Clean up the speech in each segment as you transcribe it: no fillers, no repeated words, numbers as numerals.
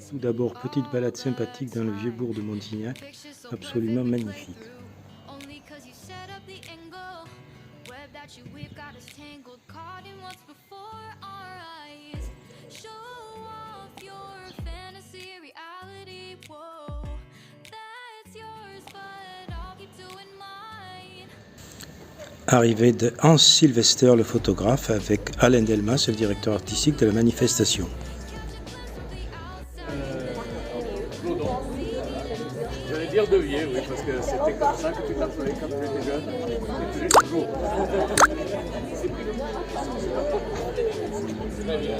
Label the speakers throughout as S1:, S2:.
S1: Tout d'abord, petite balade sympathique dans le vieux bourg de Montignac, absolument magnifique. Arrivée de Hans Sylvester, le photographe, avec Alain Delmas, le directeur artistique de la manifestation.
S2: J'allais dire Devier, oui, parce que c'était comme ça que tu t'appelais quand tu étais jeune. Et tu l'es toujours. Très bien.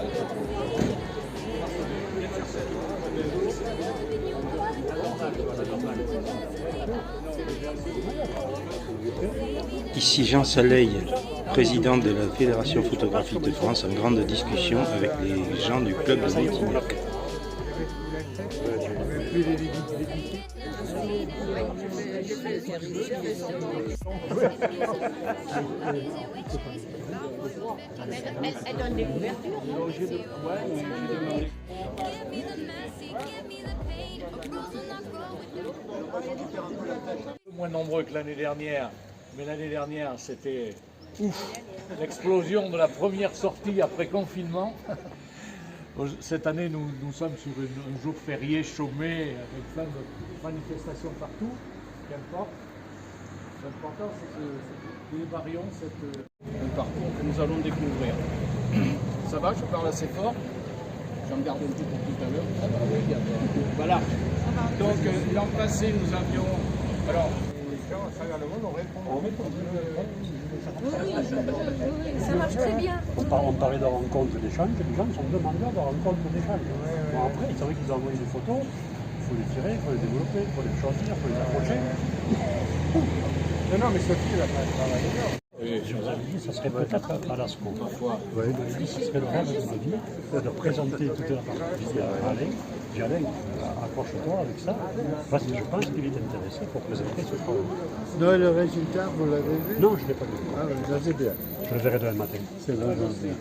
S1: Ici Jean Saleil, président de la Fédération photographique de France, en grande discussion avec les gens du club de Montignac.
S3: Elle donne des couvertures.
S2: Moins nombreux que l'année dernière, mais l'année dernière c'était ouf, l'explosion de la première sortie après confinement. Cette année nous sommes sur un jour férié chômé avec plein de manifestations partout, qu'importe. L'important c'est que nous varions un parcours que nous allons découvrir. Ça va, je parle assez fort. J'en garde un peu pour tout à l'heure. Ça va, oui, voilà. Donc l'an passé nous avions... Alors,
S3: ça marche très bien.
S4: On parlait de rencontres d'échange, les gens sont demandeurs de rencontres d'échange. Bon, après, c'est vrai qu'ils ont envoyé des photos, il faut les tirer, il faut les développer, il faut les choisir, il faut les approcher.
S5: Non, mais Sophie, elle a pas travaillé là.
S4: Oui, je vous avais dit, ça serait peut-être à l'ASCO. Oui, ce serait le rêve de ma vie, de présenter toute la partie à Alain. J'ai Alain, accroche-toi avec ça, parce que je pense qu'il est intéressé pour présenter ce travail.
S5: Non, le résultat, vous l'avez vu?
S4: Non, je ne l'ai pas vu.
S5: Ah, oui, ça c'est bien.
S4: Je le verrai demain matin.
S5: C'est vraiment bien.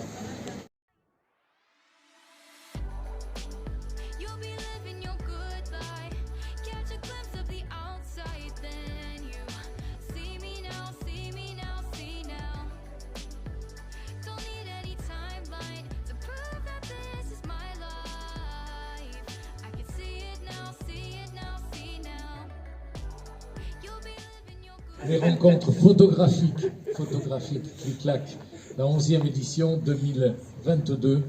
S6: Les rencontres photographiques, Clic-Clac, la 11e édition 2022.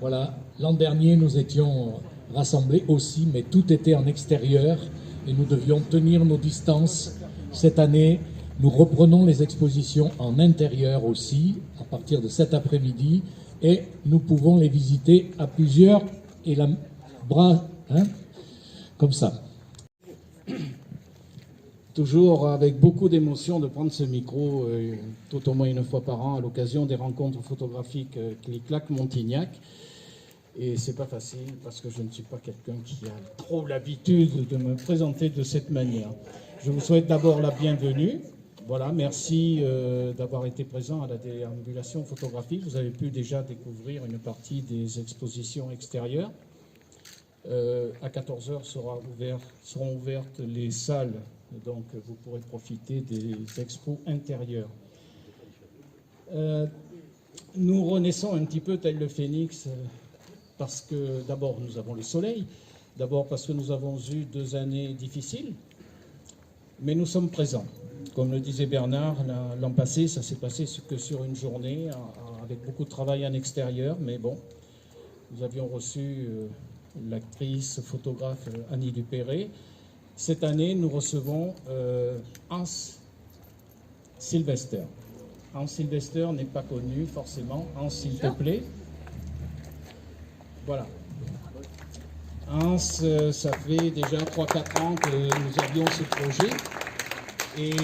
S6: Voilà, l'an dernier nous étions rassemblés aussi, mais tout était en extérieur et nous devions tenir nos distances. Cette année, nous reprenons les expositions en intérieur aussi, à partir de cet après-midi, et nous pouvons les visiter à plusieurs et la bras, comme ça. Toujours avec beaucoup d'émotion de prendre ce micro tout au moins une fois par an à l'occasion des rencontres photographiques Clic-Clac Montignac. Et c'est pas facile parce que je ne suis pas quelqu'un qui a trop l'habitude de me présenter de cette manière. Je vous souhaite d'abord la bienvenue. Voilà, merci d'avoir été présent à la déambulation photographique. Vous avez pu déjà découvrir une partie des expositions extérieures. À 14h seront ouvertes les salles, donc vous pourrez profiter des expos intérieures. Nous renaissons un petit peu tel le phénix parce que d'abord nous avons le soleil, d'abord parce que nous avons eu 2 années difficiles, mais nous sommes présents. Comme le disait Bernard, l'an passé, ça s'est passé que sur une journée, avec beaucoup de travail en extérieur, mais bon, nous avions reçu l'actrice, photographe Annie Dupéré. Cette année, nous recevons Hans Sylvester. Hans Sylvester n'est pas connu forcément. Hans, s'il te plaît. Voilà. Hans, ça fait déjà 3-4 ans que nous avions ce projet. Et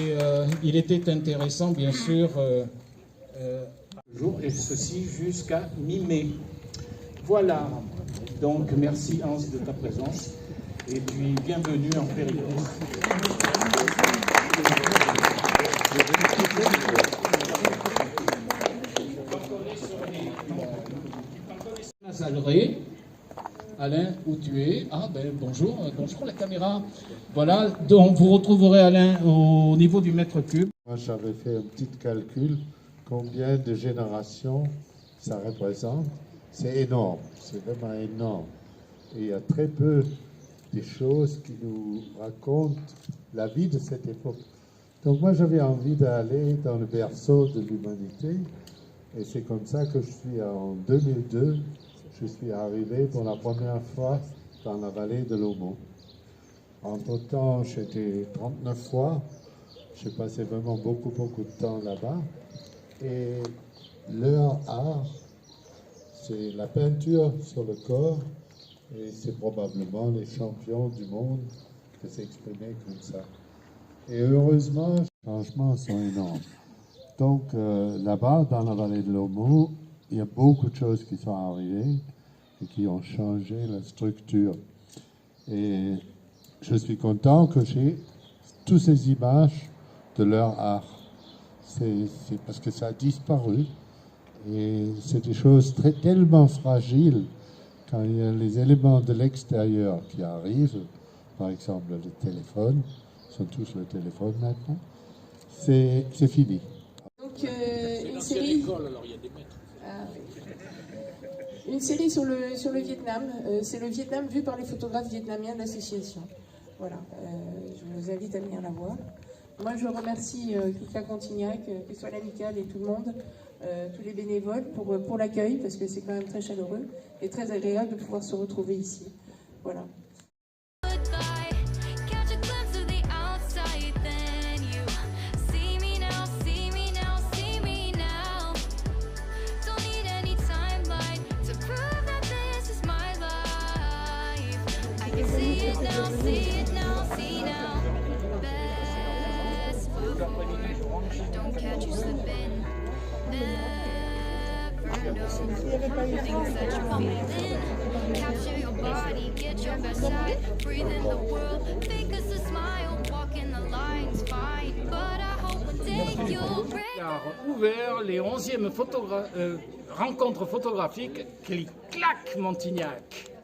S6: il était intéressant, bien sûr, et ceci jusqu'à mi-mai. Voilà. Donc, merci Hans de ta présence. Et puis, bienvenue en Périgord. demanderai, Alain, où tu es? Ah ben bonjour, bonjour la caméra. Voilà, donc vous retrouverez Alain au niveau du mètre cube.
S5: Moi, j'avais fait un petit calcul, combien de générations ça représente. C'est énorme, c'est vraiment énorme. Et il y a très peu de choses qui nous racontent la vie de cette époque. Donc moi, j'avais envie d'aller dans le berceau de l'humanité. Et c'est comme ça que je suis en 2002, je suis arrivé pour la première fois dans la vallée de l'Omo. Entre-temps, j'étais 39 fois, j'ai passé vraiment beaucoup de temps là-bas. Et leur art, c'est la peinture sur le corps, et c'est probablement les champions du monde de s'exprimer comme ça. Et heureusement, les changements sont énormes. Donc là-bas, dans la vallée de l'Omo, il y a beaucoup de choses qui sont arrivées et qui ont changé la structure. Et je suis content que j'ai toutes ces images de leur art. C'est parce que ça a disparu. Et c'est des choses tellement fragiles quand il y a les éléments de l'extérieur qui arrivent, par exemple le téléphone, ils sont tous le téléphone maintenant, c'est fini.
S7: Donc une série sur le Vietnam. C'est le Vietnam vu par les photographes vietnamiens de l'association. Voilà, je vous invite à venir la voir. Moi, je remercie Clic-Clac Montignac, que ce soit l'amicale et tout le monde, tous les bénévoles pour l'accueil, parce que c'est quand même très chaleureux et très agréable de pouvoir se retrouver ici. Voilà.
S8: Don't catch you slipping. Never know things that you're feeling. Capture your body, get your best side. Breathe in the world, fake us a smile. Walking the lines fine, but I hope one day you'll break.
S6: Ouvert les 11e rencontres photographiques Clic-Clac Montignac.